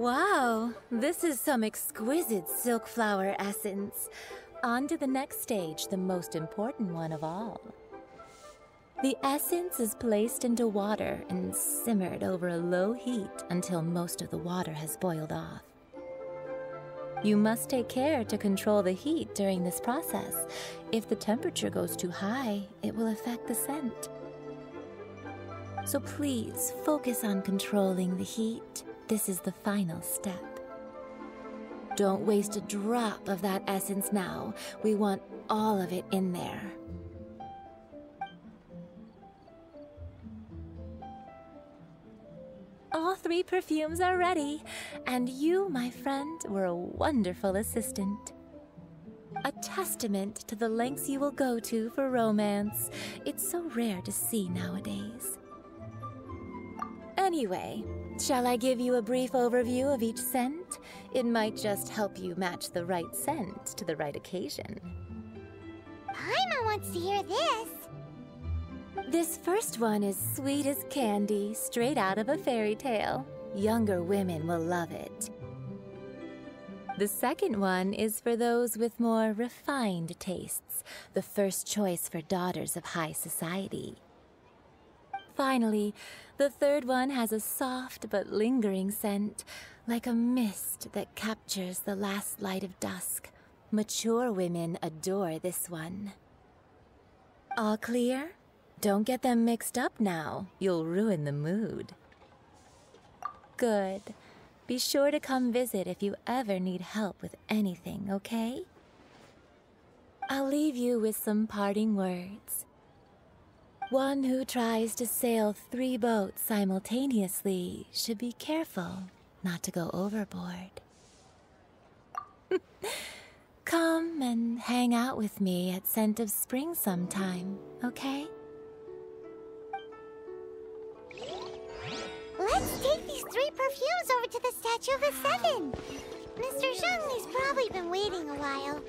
Wow, this is some exquisite silk flower essence. On to the next stage, the most important one of all. The essence is placed into water and simmered over a low heat until most of the water has boiled off. You must take care to control the heat during this process. If the temperature goes too high, it will affect the scent. So please focus on controlling the heat. This is the final step. Don't waste a drop of that essence now. We want all of it in there. All 3 perfumes are ready, and you, my friend, were a wonderful assistant. A testament to the lengths you will go to for romance. It's so rare to see nowadays. Anyway, shall I give you a brief overview of each scent? It might just help you match the right scent to the right occasion. Paimon wants to hear this. This first one is sweet as candy, straight out of a fairy tale. Younger women will love it. The second one is for those with more refined tastes, the first choice for daughters of high society. Finally, the third one has a soft but lingering scent, like a mist that captures the last light of dusk. Mature women adore this one. All clear? Don't get them mixed up now. You'll ruin the mood. Good. Be sure to come visit if you ever need help with anything, okay? I'll leave you with some parting words. One who tries to sail 3 boats simultaneously should be careful not to go overboard. Come and hang out with me at Scent of Spring sometime, okay? Let's take these 3 perfumes over to the Statue of the Seven. Mr. Zhongli's probably been waiting a while.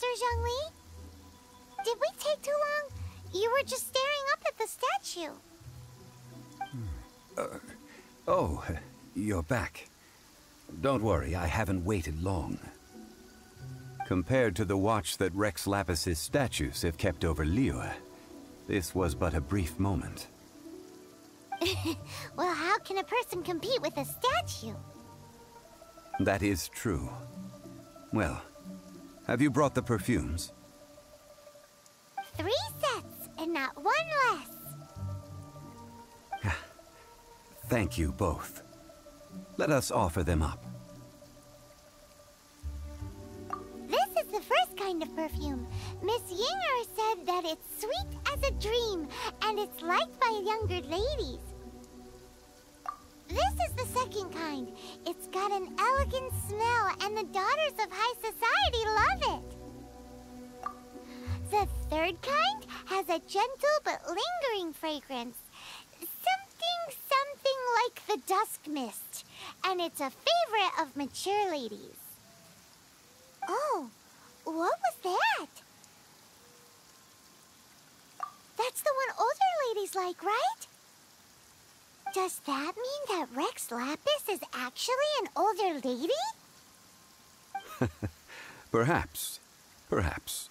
Zhongli? Did we take too long? You were just staring up at the statue. Oh, you're back. Don't worry, I haven't waited long. Compared to the watch that Rex Lapis's statues have kept over Liyue, this was but a brief moment. Well, how can a person compete with a statue? That is true. Well, have you brought the perfumes? 3 sets, and not 1 less. Thank you both. Let us offer them up. This is the first kind of perfume. Miss Yinger said that it's sweet as a dream, and it's liked by younger ladies. This is the second kind. It's got an elegant smell, and the daughters of high society love it. The third kind has a gentle but lingering fragrance. Something like the dusk mist, and it's a favorite of mature ladies. Oh, what was that? That's the one older ladies like, right? Does that mean that Rex Lapis is actually an older lady? Perhaps. Perhaps.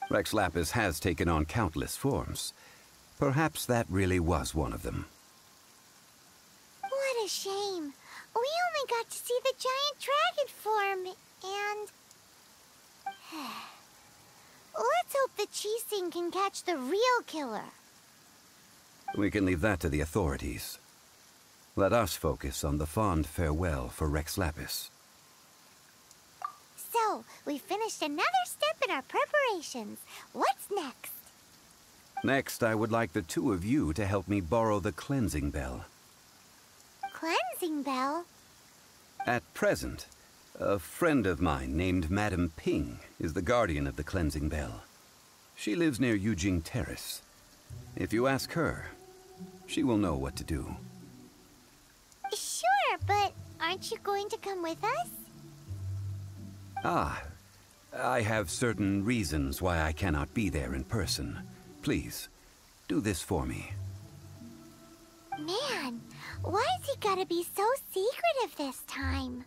Rex Lapis has taken on countless forms. Perhaps that really was one of them. What a shame. We only got to see the giant dragon form, and... Let's hope the Chising can catch the real killer. We can leave that to the authorities. Let us focus on the fond farewell for Rex Lapis. So, we finished another step in our preparations. What's next? Next, I would like the two of you to help me borrow the cleansing bell. Cleansing bell? At present, a friend of mine named Madame Ping is the guardian of the cleansing bell. She lives near Yujing Terrace. If you ask her, she will know what to do. Sure, but aren't you going to come with us? Ah, I have certain reasons why I cannot be there in person. Please, do this for me. Man, why has he gotta be so secretive this time?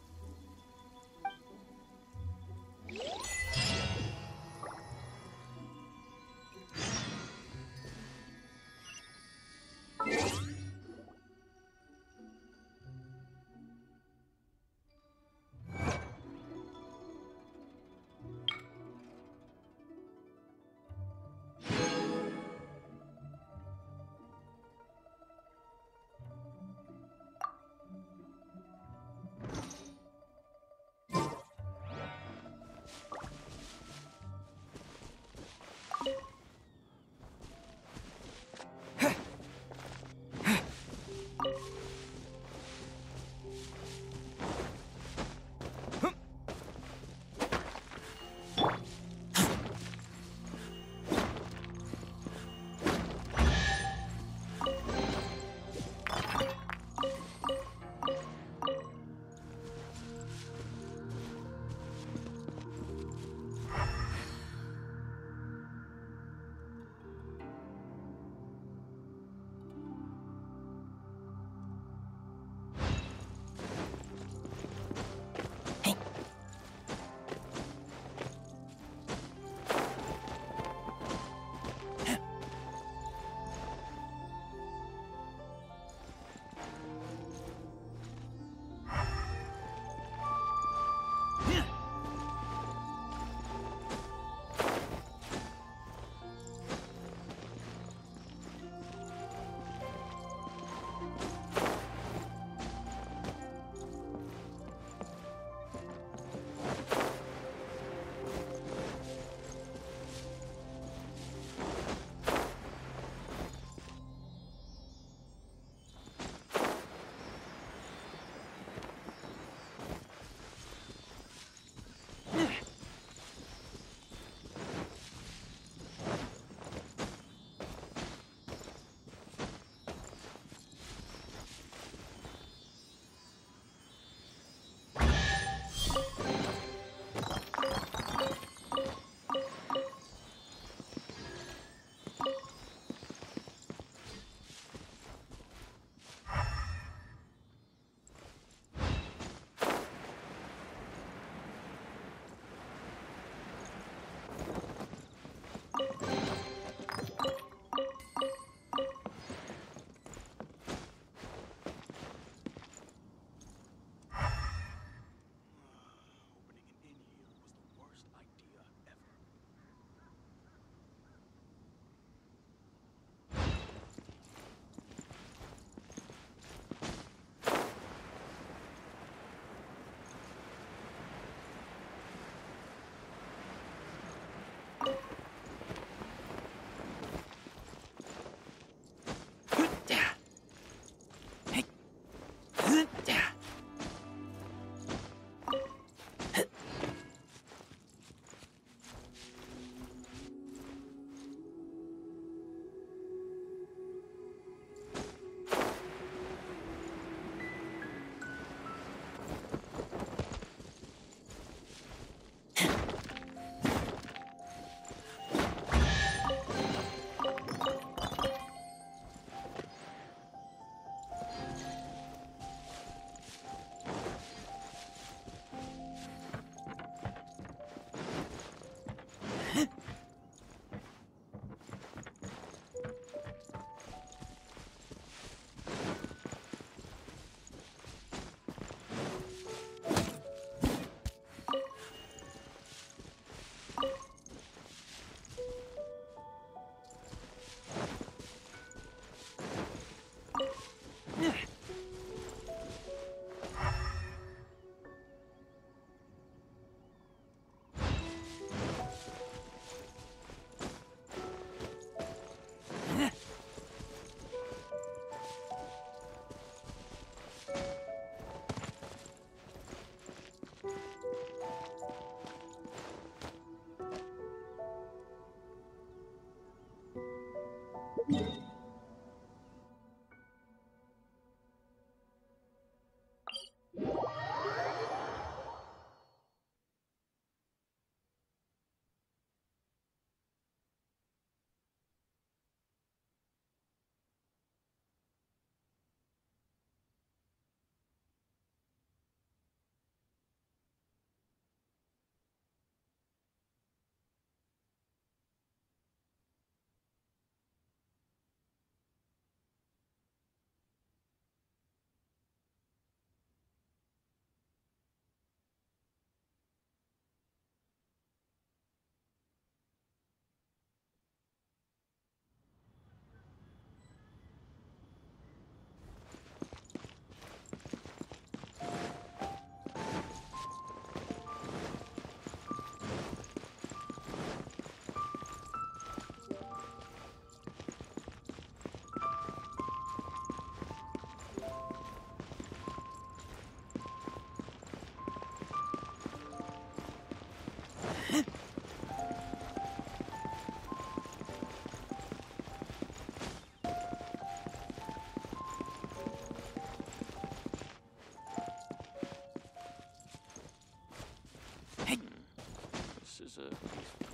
This is a peaceful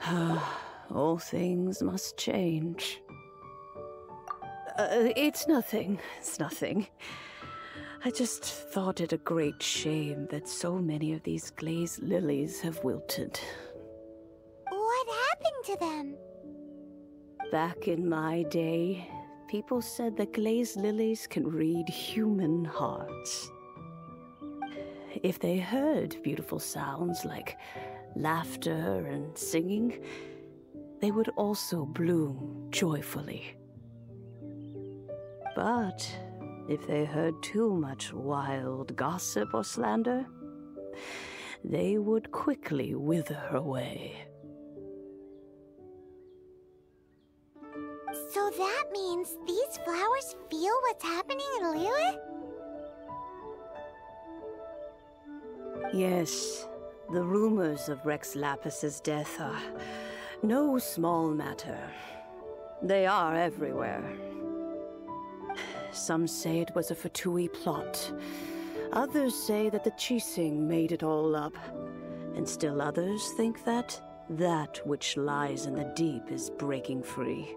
neighborhood. All things must change. It's nothing. It's nothing. I just thought it a great shame that so many of these glazed lilies have wilted. What happened to them? Back in my day, people said that glazed lilies can read human hearts. If they heard beautiful sounds like laughter and singing, they would also bloom joyfully. But if they heard too much wild gossip or slander, they would quickly wither away. So that means these flowers feel what's happening in Liyue? Yes, the rumors of Rex Lapis's death are no small matter. They are everywhere. Some say it was a Fatui plot. Others say that the Chising made it all up. And still others think that that which lies in the deep is breaking free.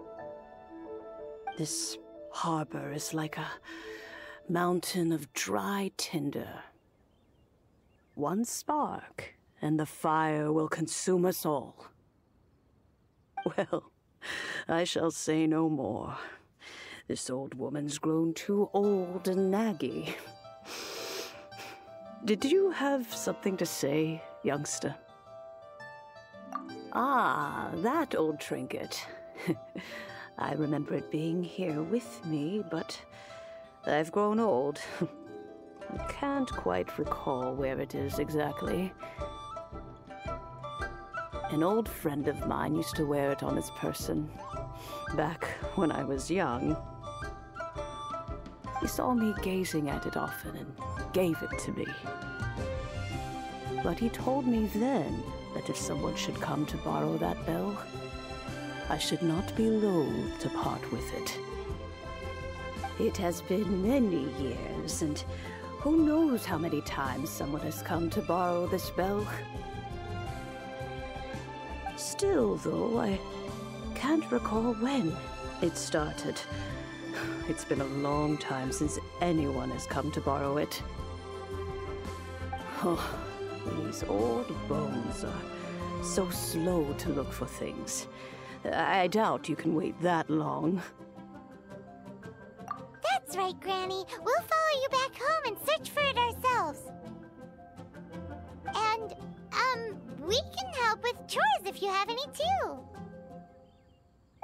This harbor is like a mountain of dry tinder. One spark, and the fire will consume us all. Well, I shall say no more. This old woman's grown too old and naggy. Did you have something to say, youngster? Ah, that old trinket. I remember it being here with me, but I've grown old. I can't quite recall where it is exactly. An old friend of mine used to wear it on his person, back when I was young. He saw me gazing at it often and gave it to me. But he told me then that if someone should come to borrow that bell, I should not be loath to part with it. It has been many years, and who knows how many times someone has come to borrow this bell. Still, though, I can't recall when it started. It's been a long time since anyone has come to borrow it. Oh, these old bones are so slow to look for things. I doubt you can wait that long. That's right, Granny. We'll follow you back home and search for it ourselves. And, we can help with chores if you have any too.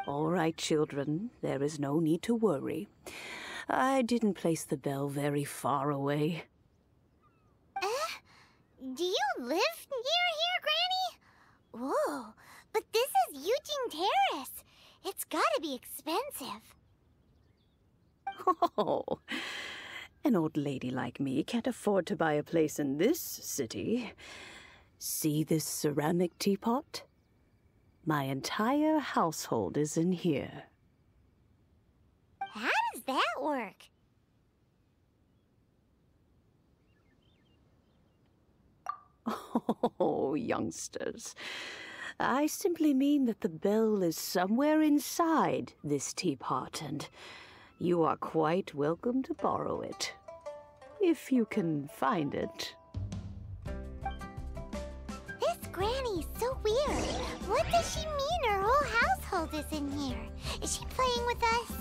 All right, children. There is no need to worry. I didn't place the bell very far away. Do you live near here, Granny? Whoa, but this is Eugene Terrace. It's gotta be expensive. Oh, an old lady like me can't afford to buy a place in this city. See this ceramic teapot? My entire household is in here. How does that work? Oh, youngsters. I simply mean that the bell is somewhere inside this teapot, and you are quite welcome to borrow it. If you can find it. This granny's so weird. What does she mean her whole household is in here? Is she playing with us?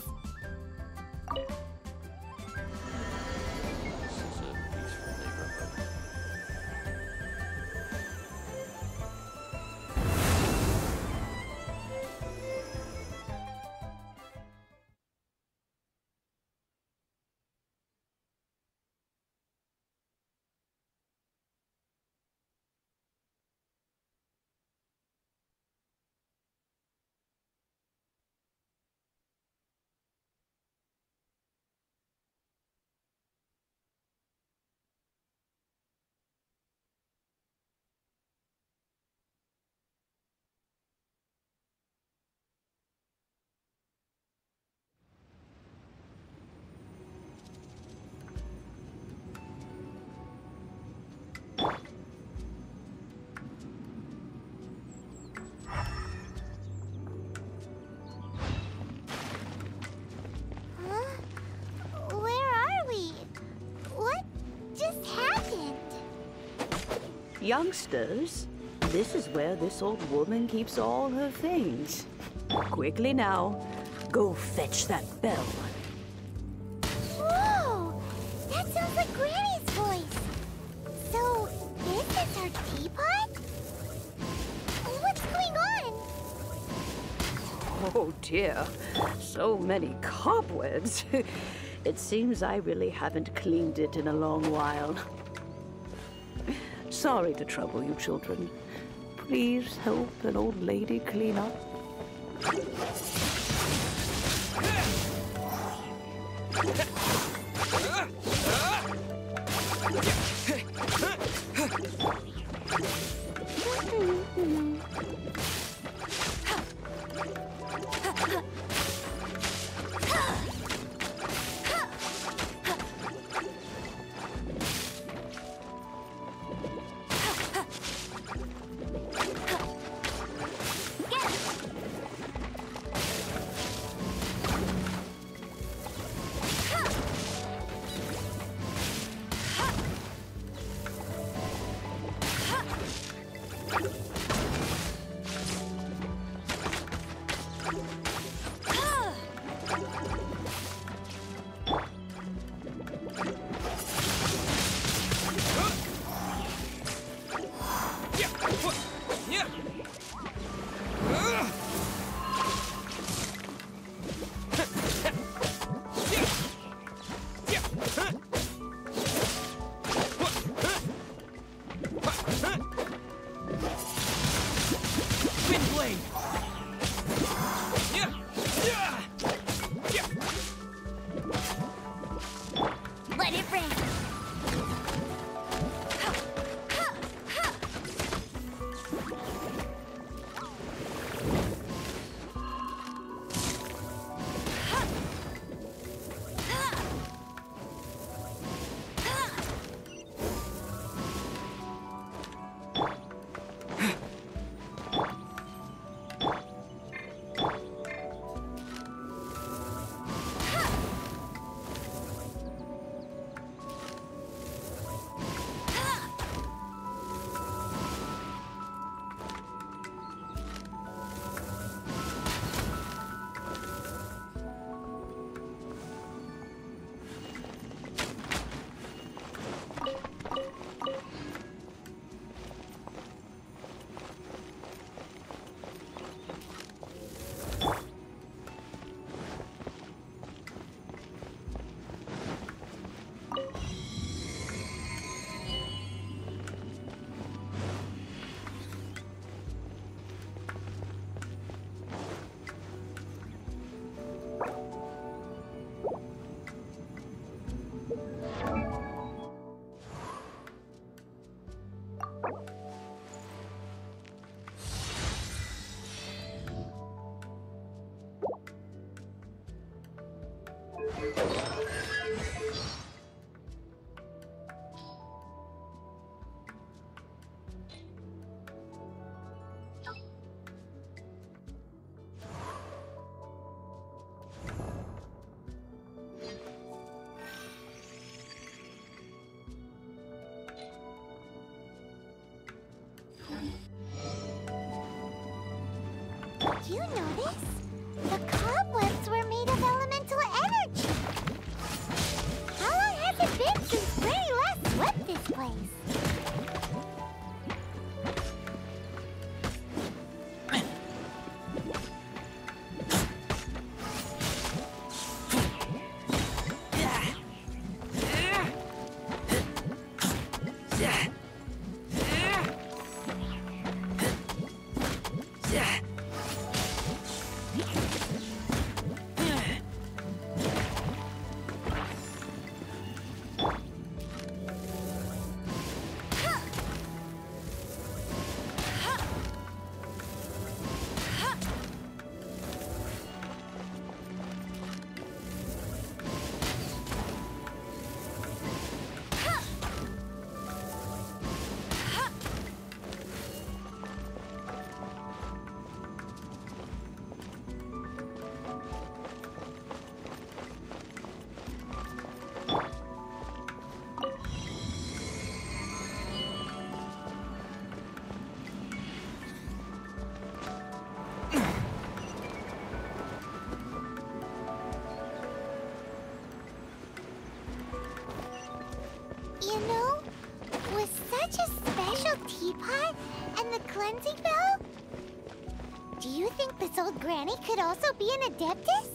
Youngsters, this is where this old woman keeps all her things. Quickly now, go fetch that bell. Whoa! That sounds like Granny's voice. So, this is her teapot? What's going on? Oh dear, so many cobwebs. It seems I really haven't cleaned it in a long while. Sorry to trouble you, children. Please help an old lady clean up. Let it rain. Do you notice? The cobwebs were made of elemental energy. How long has it been since Granny last swept this place? You know, with such a special teapot and the cleansing bell, do you think this old granny could also be an adeptus?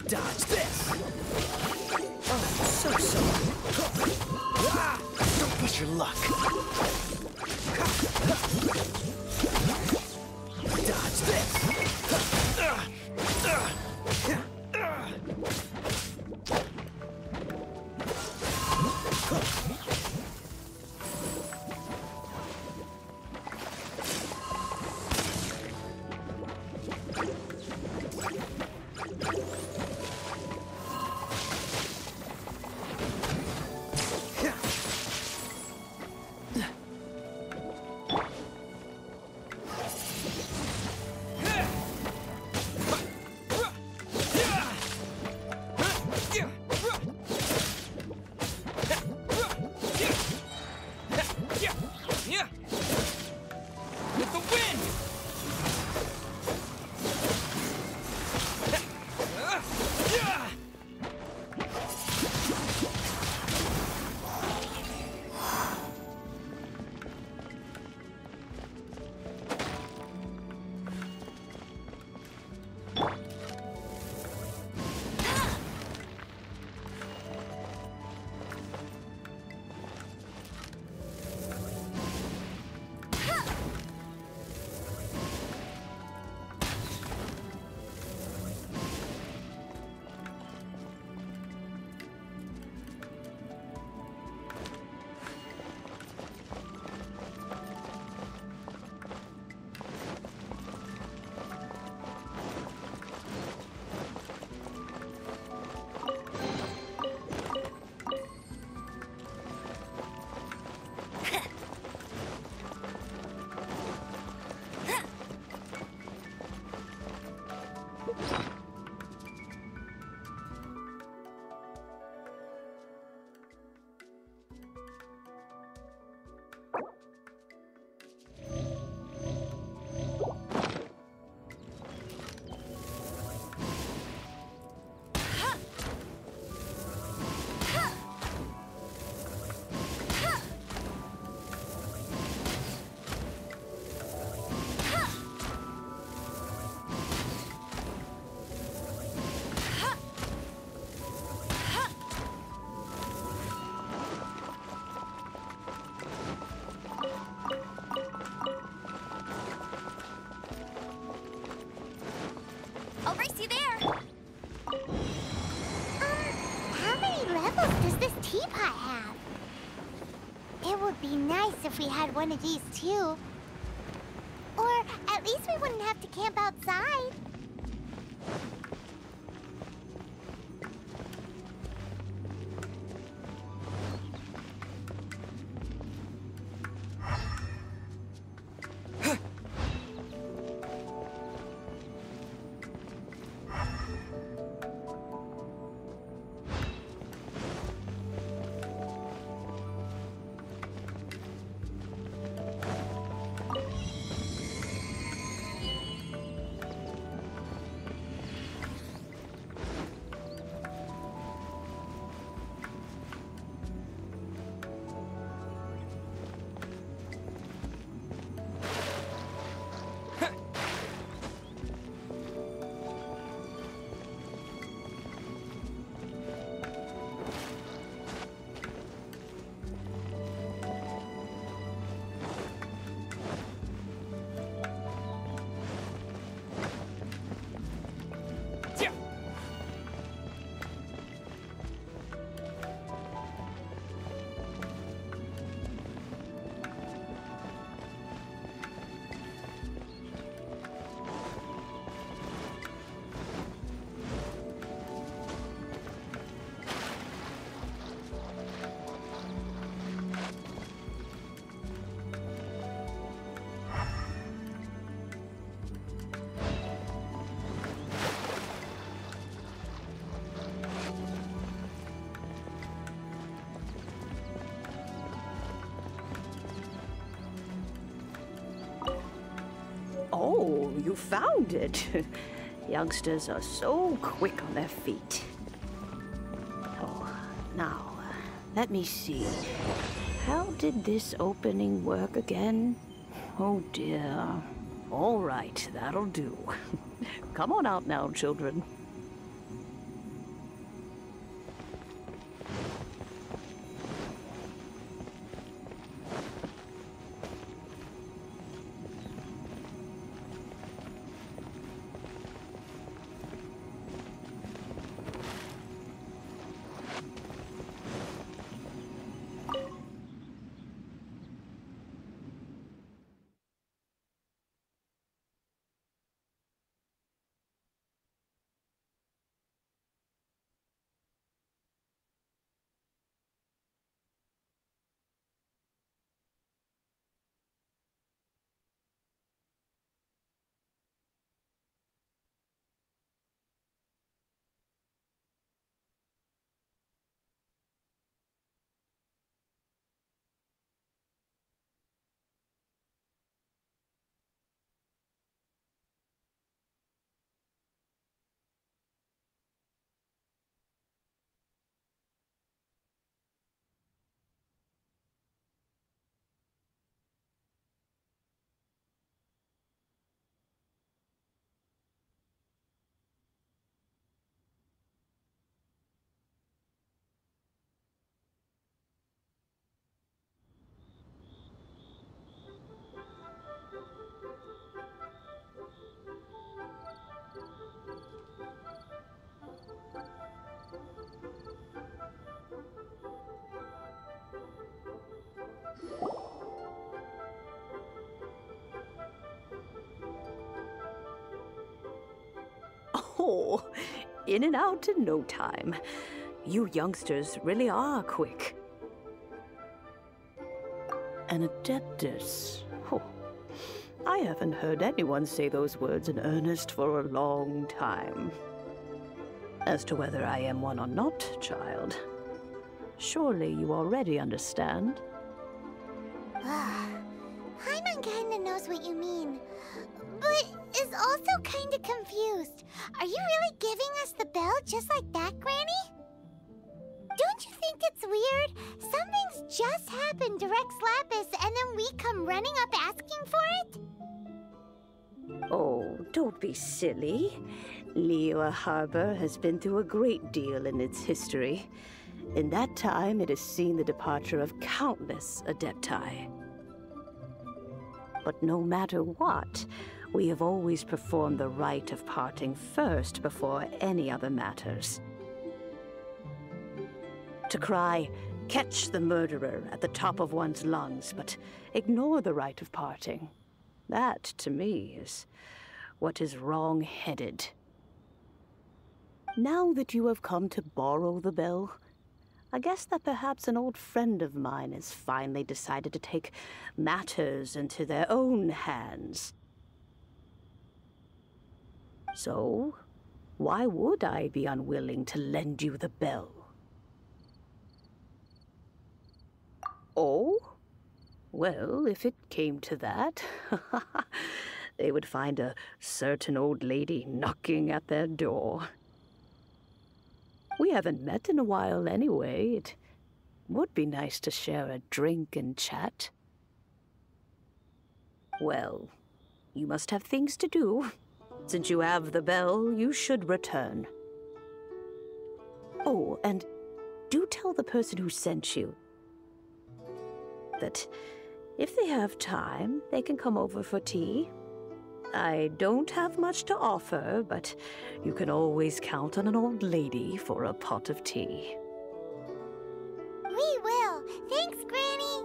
Dodge this! Oh, so. Don't push your luck. Dodge this! With the wind! I'll race you there. How many levels does this teapot have? It would be nice if we had one of these too. Or at least we wouldn't have to camp outside. Oh, you found it. Youngsters are so quick on their feet. Oh, now, let me see. How did this opening work again? Oh dear. All right, that'll do. Come on out now, children. Oh, in and out in no time. You youngsters really are quick. An adeptus. Oh, I haven't heard anyone say those words in earnest for a long time. As to whether I am one or not, child, surely you already understand. Paimon kinda knows what you mean, but is also kinda confused. Are you really giving us the bell just like that, Granny? Don't you think it's weird? Something's just happened to Rex Lapis and then we come running up asking for it? Oh, don't be silly. Liyue Harbor has been through a great deal in its history. In that time, it has seen the departure of countless Adepti. But no matter what, we have always performed the rite of parting first before any other matters. To cry, "Catch the murderer," at the top of one's lungs, but ignore the rite of parting. That, to me, is what is wrong-headed. Now that you have come to borrow the bell, I guess that perhaps an old friend of mine has finally decided to take matters into their own hands. So, why would I be unwilling to lend you the bell? Oh? Well, if it came to that, they would find a certain old lady knocking at their door. We haven't met in a while anyway. It would be nice to share a drink and chat. Well, you must have things to do. Since you have the bell, you should return. Oh, and do tell the person who sent you that if they have time, they can come over for tea. I don't have much to offer, but you can always count on an old lady for a pot of tea. We will. Thanks, Granny.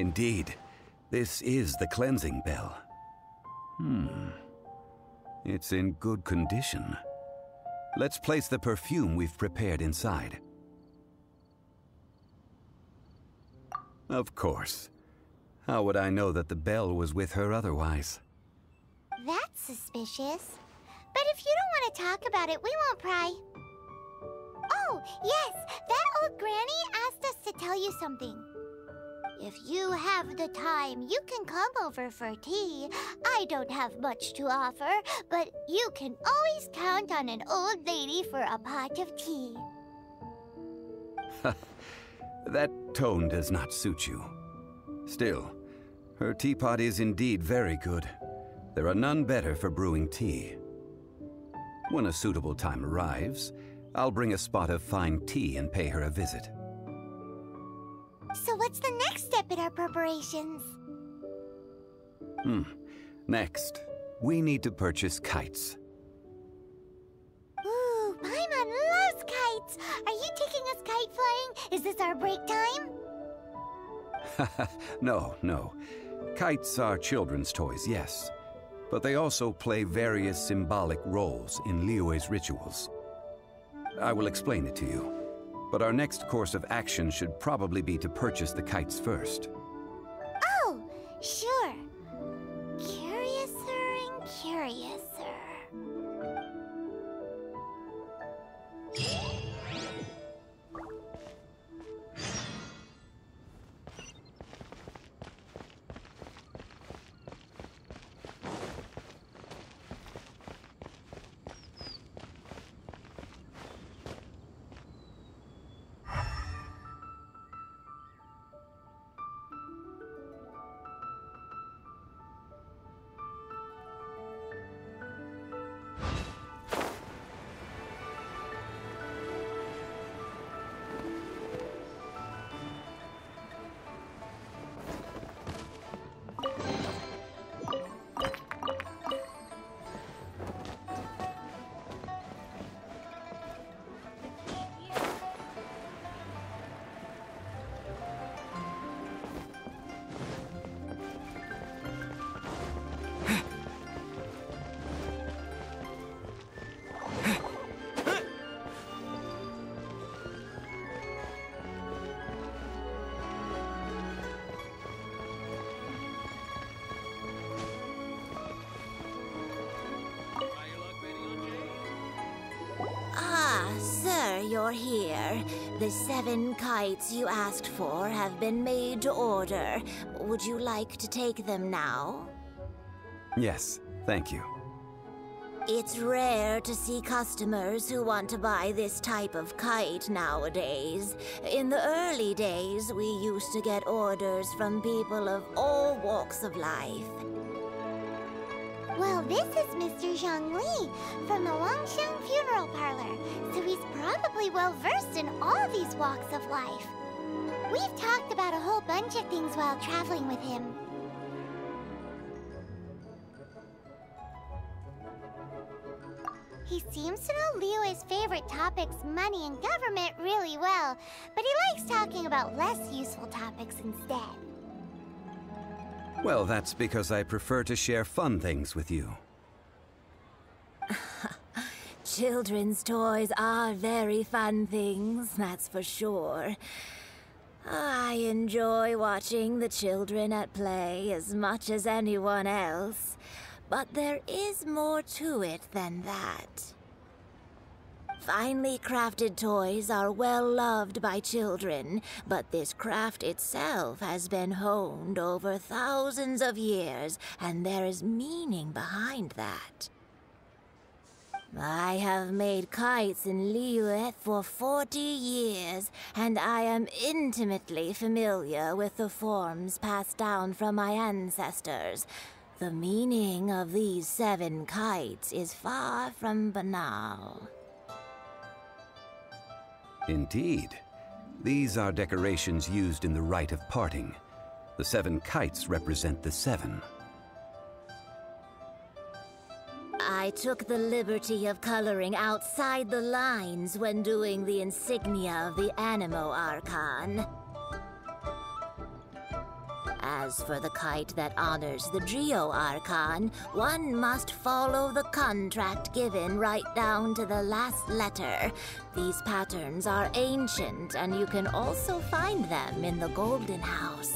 Indeed, this is the cleansing bell. It's in good condition. Let's place the perfume we've prepared inside. Of course. How would I know that the bell was with her otherwise? That's suspicious. But if you don't want to talk about it, we won't pry. Oh, yes! That old granny asked us to tell you something. If you have the time, you can come over for tea. I don't have much to offer, but you can always count on an old lady for a pot of tea. That tone does not suit you. Still, her teapot is indeed very good. There are none better for brewing tea. When a suitable time arrives, I'll bring a spot of fine tea and pay her a visit. So what's the next step in our preparations? Next, we need to purchase kites. Ooh, Paimon loves kites! Are you taking us kite flying? Is this our break time? No. Kites are children's toys, yes. But they also play various symbolic roles in Liyue's rituals. I will explain it to you. But our next course of action should probably be to purchase the kites first. Oh, sure. Curiouser and curiouser. Sir, you're here. The 7 kites you asked for have been made to order. Would you like to take them now? Yes, thank you. It's rare to see customers who want to buy this type of kite nowadays. In the early days, we used to get orders from people of all walks of life. Well, this is Mr. Zhongli from the Longsheng Funeral Parlor, so he's probably well-versed in all these walks of life. We've talked about a whole bunch of things while traveling with him. He seems to know Liyue's favorite topics, money and government, really well, but he likes talking about less useful topics instead. Well, that's because I prefer to share fun things with you. Children's toys are very fun things, that's for sure. I enjoy watching the children at play as much as anyone else, but there is more to it than that. Finely crafted toys are well loved by children, but this craft itself has been honed over thousands of years, and there is meaning behind that. I have made kites in Liyue for 40 years, and I am intimately familiar with the forms passed down from my ancestors. The meaning of these 7 kites is far from banal. Indeed. These are decorations used in the rite of parting. The 7 kites represent the 7. I took the liberty of coloring outside the lines when doing the insignia of the Animo Archon. as for the kite that honors the Geo Archon, one must follow the contract given right down to the last letter. These patterns are ancient, and you can also find them in the Golden House.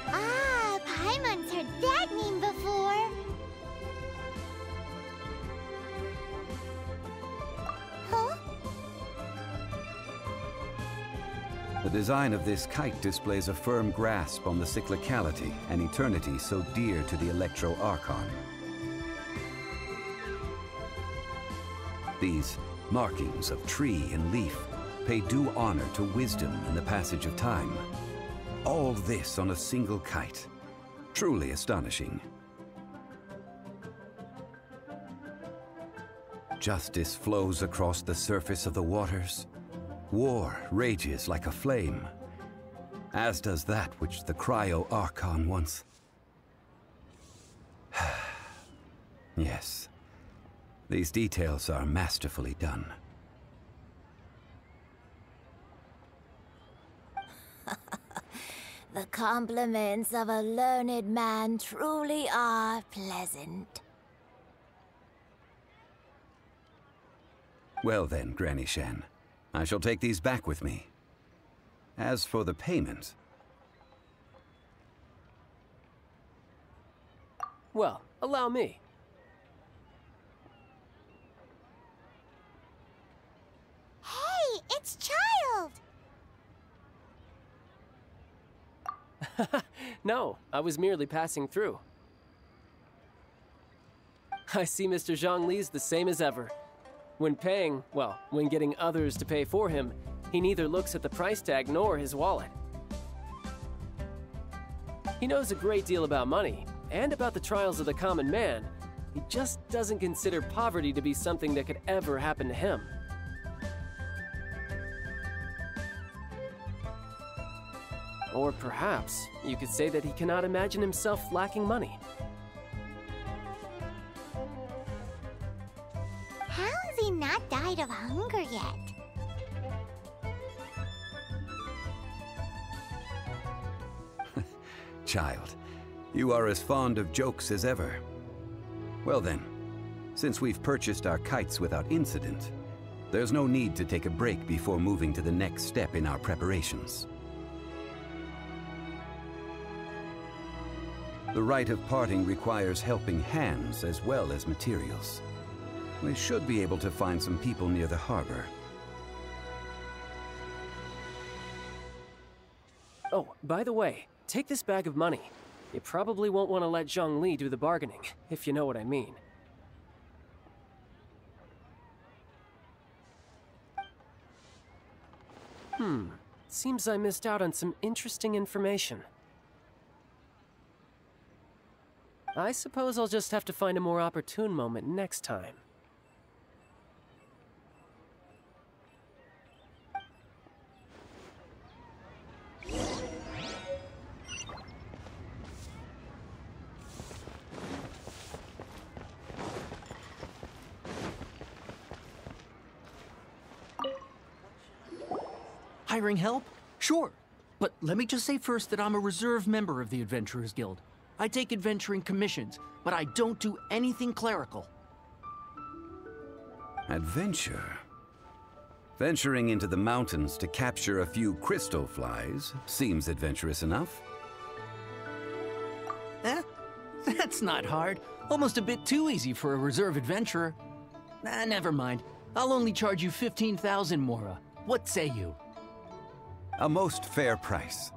Ah, Paimon's heard that name before. Huh? The design of this kite displays a firm grasp on the cyclicality and eternity so dear to the Electro Archon. These markings of tree and leaf pay due honor to wisdom and the passage of time. All this on a single kite. Truly astonishing. Justice flows across the surface of the waters. War rages like a flame, as does that which the Cryo Archon once... Yes, these details are masterfully done. The compliments of a learned man truly are pleasant. Well then, Granny Shan, I shall take these back with me. As for the payment... Well, allow me. Hey, it's Child! No, I was merely passing through. I see Mr. Zhongli's the same as ever. When paying, well, when getting others to pay for him, he neither looks at the price tag nor his wallet. He knows a great deal about money, and about the trials of the common man. He just doesn't consider poverty to be something that could ever happen to him. Or perhaps you could say that he cannot imagine himself lacking money. How has he not died of hunger yet? Child, you are as fond of jokes as ever. Well then, since we've purchased our kites without incident, there's no need to take a break before moving to the next step in our preparations. The rite of parting requires helping hands as well as materials. We should be able to find some people near the harbor. Oh, by the way, take this bag of money. You probably won't want to let Zhongli do the bargaining, if you know what I mean. Seems I missed out on some interesting information. I suppose I'll just have to find a more opportune moment next time. Hiring help? Sure. But let me just say first that I'm a reserve member of the Adventurers Guild. I take adventuring commissions, but I don't do anything clerical. Adventure? Venturing into the mountains to capture a few crystal flies seems adventurous enough. Eh? That's not hard. Almost a bit too easy for a reserve adventurer. Never mind. I'll only charge you 15,000 Mora. What say you? A most fair price.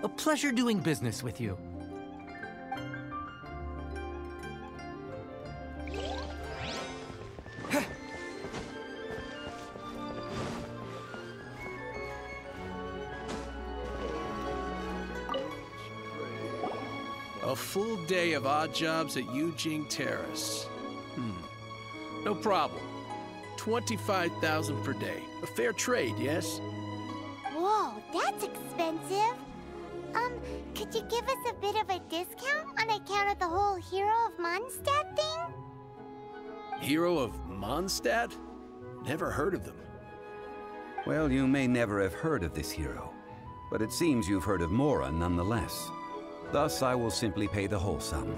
A pleasure doing business with you. A full day of odd jobs at Yujing Terrace. No problem. 25,000 per day. A fair trade, yes? Whoa, that's expensive. Could you give us a bit of a discount on account of the whole Hero of Mondstadt thing? Hero of Mondstadt? Never heard of them. Well, you may never have heard of this hero, but it seems you've heard of Mora nonetheless. Thus, I will simply pay the whole sum.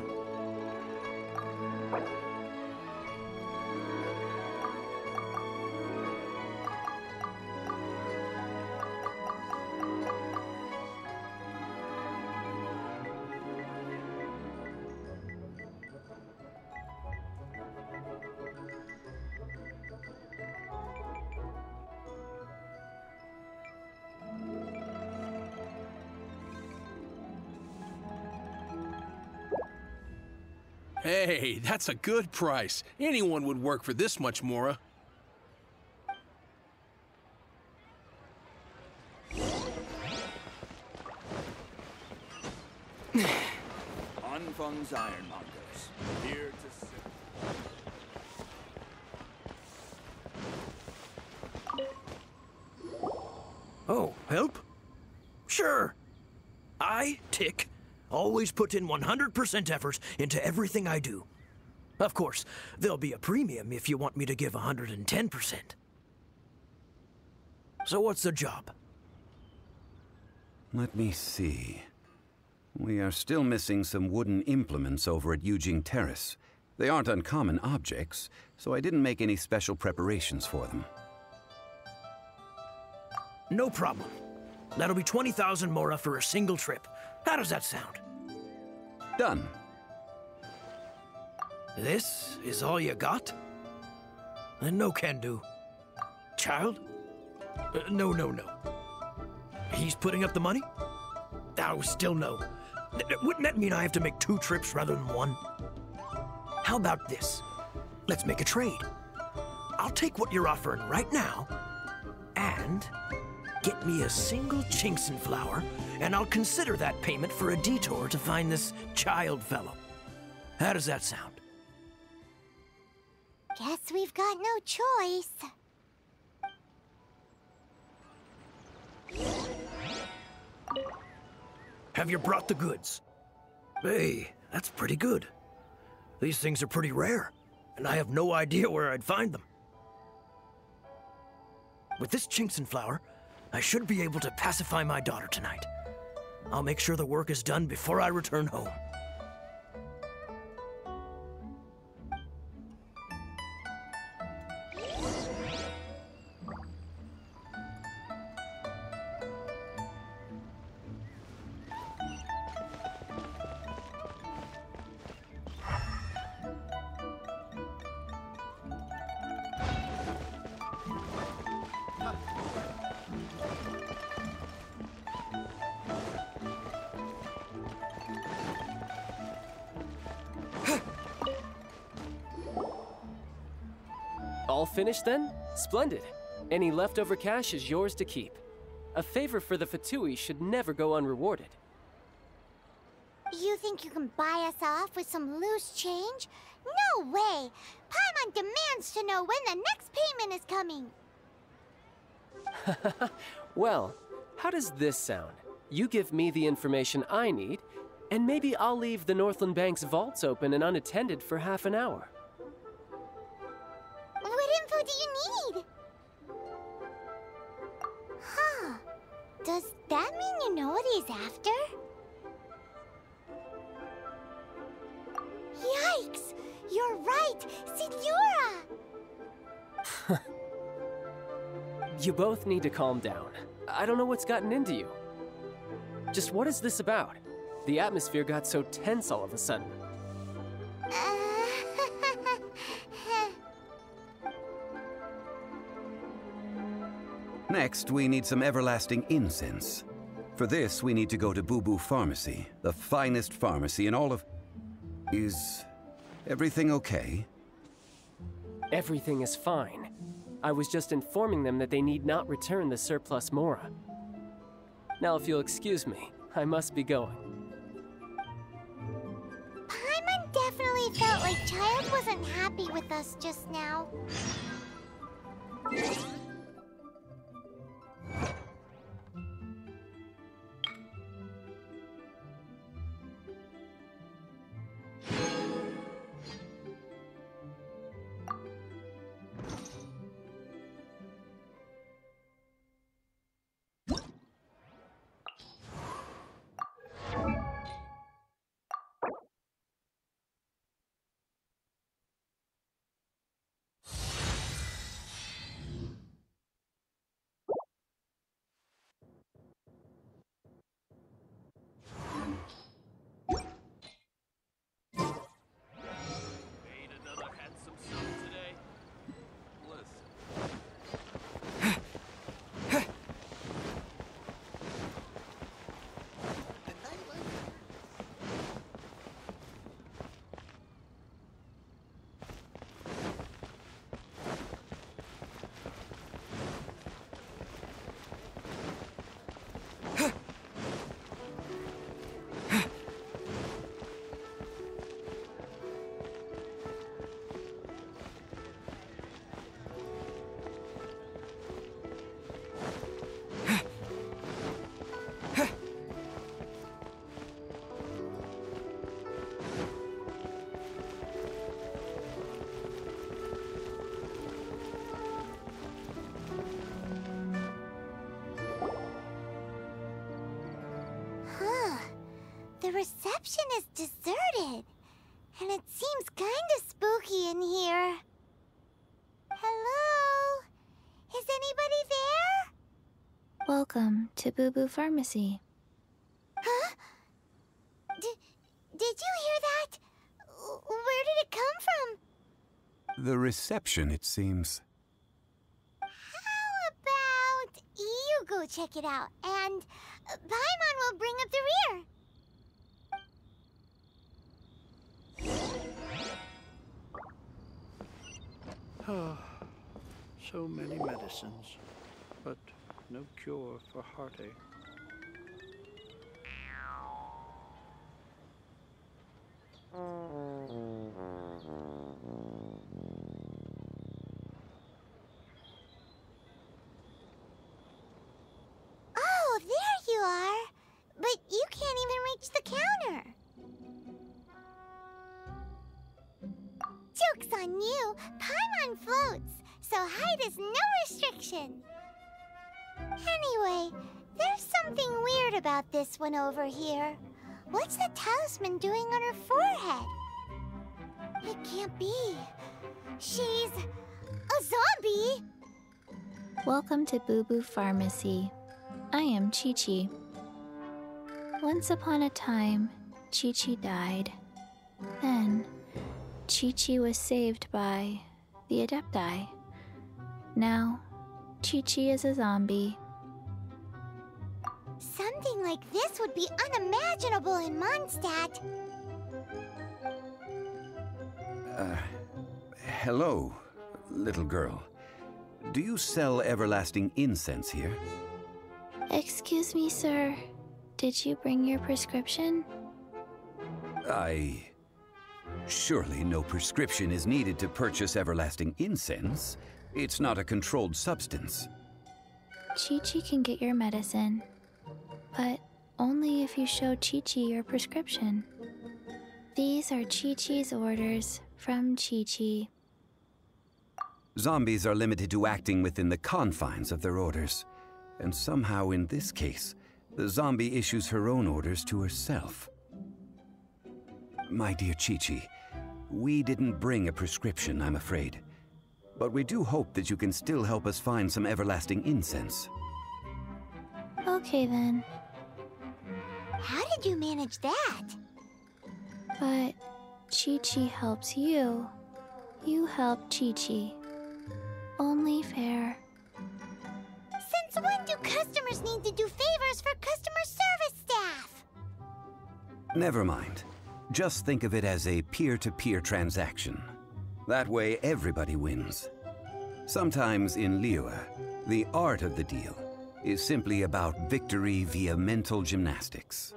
Hey, that's a good price. Anyone would work for this much, Mora. Anfang's Ironmongers, here to Oh, help? Sure. I, Tick, always put in 100% effort into everything I do. Of course, there'll be a premium if you want me to give 110%. So what's the job? Let me see. We are still missing some wooden implements over at Yujing Terrace. They aren't uncommon objects, so I didn't make any special preparations for them. No problem. That'll be 20,000 Mora for a single trip. How does that sound? Done. This is all you got? Then no can do. Child? No. He's putting up the money? Oh, still no. Wouldn't that mean I have to make 2 trips rather than 1? How about this? Let's make a trade. I'll take what you're offering right now, and get me a single Chinxin flower, and I'll consider that payment for a detour to find this child fellow. How does that sound? Guess we've got no choice. Have you brought the goods? Hey, that's pretty good. These things are pretty rare, and I have no idea where I'd find them. With this Chinxin flower, I should be able to pacify my daughter tonight. I'll make sure the work is done before I return home. All finished then? Splendid. Any leftover cash is yours to keep. A favor for the Fatui should never go unrewarded. You think you can buy us off with some loose change? No way! Paimon demands to know when the next payment is coming! Well, how does this sound? You give me the information I need, and maybe I'll leave the Northland Bank's vaults open and unattended for half an hour. What info do you need? Huh. Does that mean you know what he's after? Yikes! You're right! Signora! You both need to calm down. I don't know what's gotten into you. Just what is this about? The atmosphere got so tense all of a sudden. Next, we need some everlasting incense. For this, we need to go to Boo Boo Pharmacy, the finest pharmacy in all of... Is everything okay? Everything is fine. I was just informing them that they need not return the surplus Mora. Now, if you'll excuse me, I must be going. Paimon definitely felt like Child wasn't happy with us just now. reception is deserted, and it seems kinda spooky in here. Hello? Is anybody there? Welcome to Boo Boo Pharmacy. Huh? Did you hear that? Where did it come from? The reception, it seems. How about you go check it out, and Paimon will bring up the rear. So many medicines, but no cure for heartache. Oh, there you are. But you can't even reach the counter. Joke's on you. Paimon floats, so height is no restriction. Anyway, there's something weird about this one over here. What's the talisman doing on her forehead? It can't be. She's a zombie. Welcome to Boo Boo Pharmacy. I am Chi-Chi. Once upon a time, Chi-Chi died. Then, Chi-Chi was saved by the Adepti. Now, Chi-Chi is a zombie. Something like this would be unimaginable in Mondstadt. Hello, little girl. Do you sell everlasting incense here? Excuse me, sir. Did you bring your prescription? Surely no prescription is needed to purchase everlasting incense. It's not a controlled substance. Chi-Chi can get your medicine, but only if you show Chi-Chi your prescription. These are Chi-Chi's orders from Chi-Chi. Zombies are limited to acting within the confines of their orders. And somehow in this case, the zombie issues her own orders to herself. My dear Chi-Chi, we didn't bring a prescription, I'm afraid. But we do hope that you can still help us find some everlasting incense. Okay then. How did you manage that? But Chi-Chi helps you. You help Chi-Chi. Only fair. Since when do customers need to do favors for customer service staff? Never mind. Just think of it as a peer-to-peer transaction. That way everybody wins. Sometimes in Liyue, the art of the deal is simply about victory via mental gymnastics.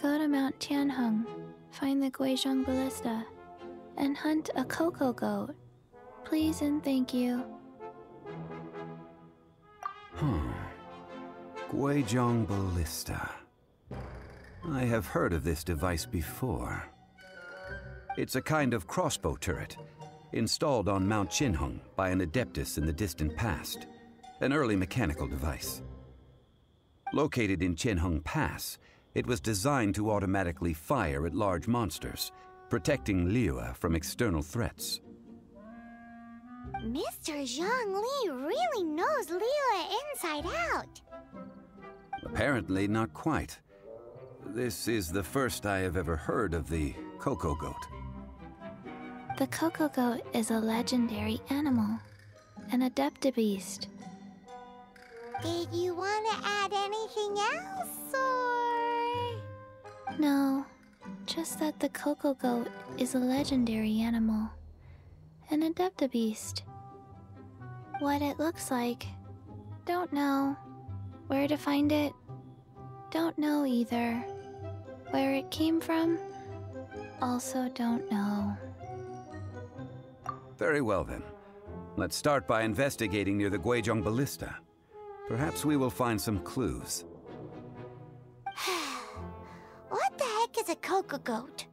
Go to Mount Tianheng, find the Guizhong Ballista, and hunt a cocoa goat. Please and thank you. Guizhong Ballista. I have heard of this device before. It's a kind of crossbow turret, installed on Mount Tianheng by an adeptus in the distant past, an early mechanical device. Located in Tianheng Pass, it was designed to automatically fire at large monsters, protecting Liyue from external threats. Mr. Zhang Li really knows Liyue inside out. Apparently not quite. This is the first I have ever heard of the cocoa goat. The cocoa goat is a legendary animal, an adeptibeast. Did you want to add anything else, or...? No, just that the cocoa goat is a legendary animal, an adeptibeast. What it looks like, don't know. Where to find it, don't know either. Where it came from, also don't know. Very well then. Let's start by investigating near the Guizhong Ballista. Perhaps we will find some clues. What the heck is a cocoa goat?